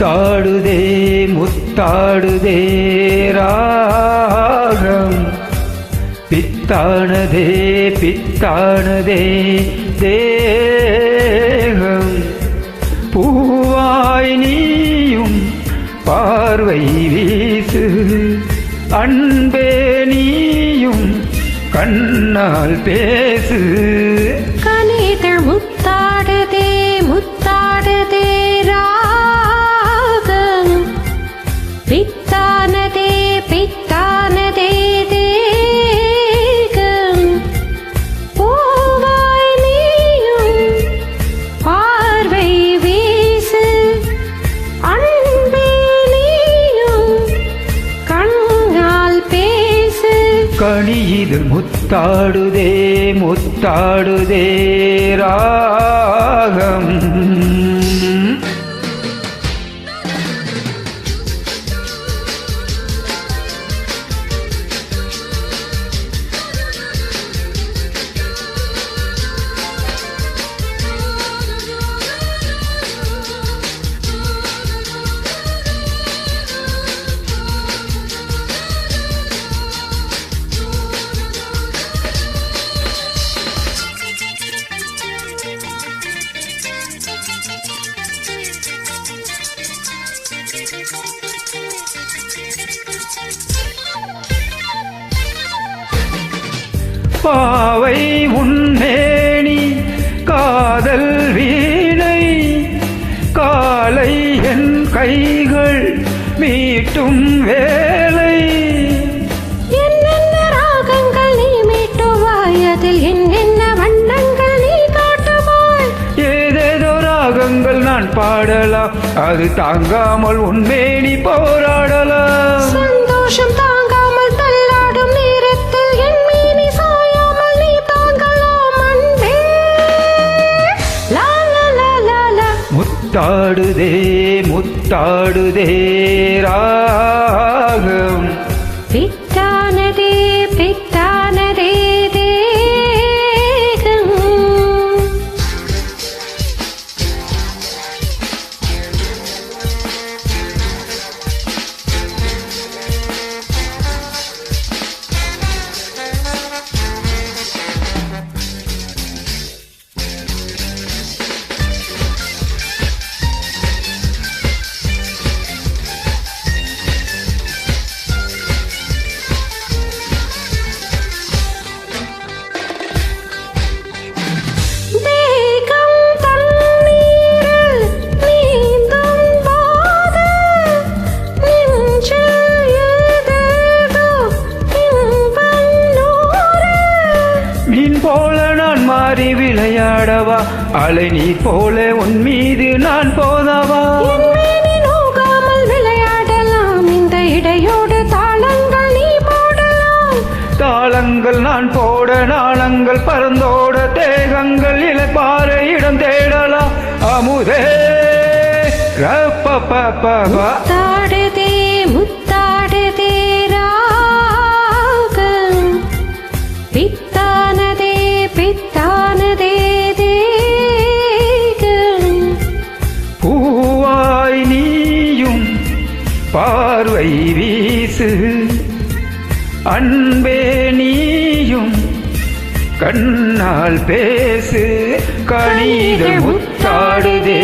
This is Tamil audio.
முத்தாடுதே முத்தாடுதே ராகம் பித்தானதே பித்தானதே தேகம் பூவாய் நீயும் பார்வை வீசு அன்பே நீயும் கண்ணால் பேசு கனிதழ் முத்தாடுதே முத்தாடுதே ராகம் பித்தானதே பித்தானதே தேகம் பூவாய் நீயும் பார்வை வீசு அன்பே நீயும் கண்ணால் பேசு கனியிது முத்தாடுதே முத்தாடுதே ராகம் பாவை உன்னேணி காதல் வீணை காலை என் கைகள் மீட்டும் வேலை என்னென்ன ராகங்கள் நீ மீட்டுவாய் அதில் என்னென்ன வண்ணங்கள் நீ காட்டுவாய் ஏதேதோ ராகங்கள் நான் பாடலாம் அது தாங்காமல் உன்மேனி போராடலாம் சந்தோஷம் தாங்காமல் தள்ளாடும் நேரத்தில் என் மீனி சாயாமல் நீ தாங்கலாம் அன்பே லா லா லா லா லா முத்தாடுதே முத்தாடுதே ராகம் பித்தானதே பித்தானதே தேகம் தேகம் தண்ணீரில் நீந்தும் போது நெஞ்சில் ஏதேதோ இன்பம் நூறு மீன் போல நான் மாறி விளையாடவா அலை நீ போல உன் மீது நான் போதவா என் மேனி நோகாமல் விளையாடலாம் இந்த இடையோடு தாளங்கள் நீ போடலாம் தாளங்கள் நான் போட நாளங்கள் பறந்தோட தேகங்கள் இளைப்பாற இடம் தேடலாம் அமுதே ரப்பப்பப்பா முத்தாடுதே முத்தாடுதே ராகம் பித்தானதே பித்தானதே தேகம் பூவாய் நீயும் பார்வை வீசு அன்பே நீயும் கண்ணால் பேசு கணித முத்தாடுதே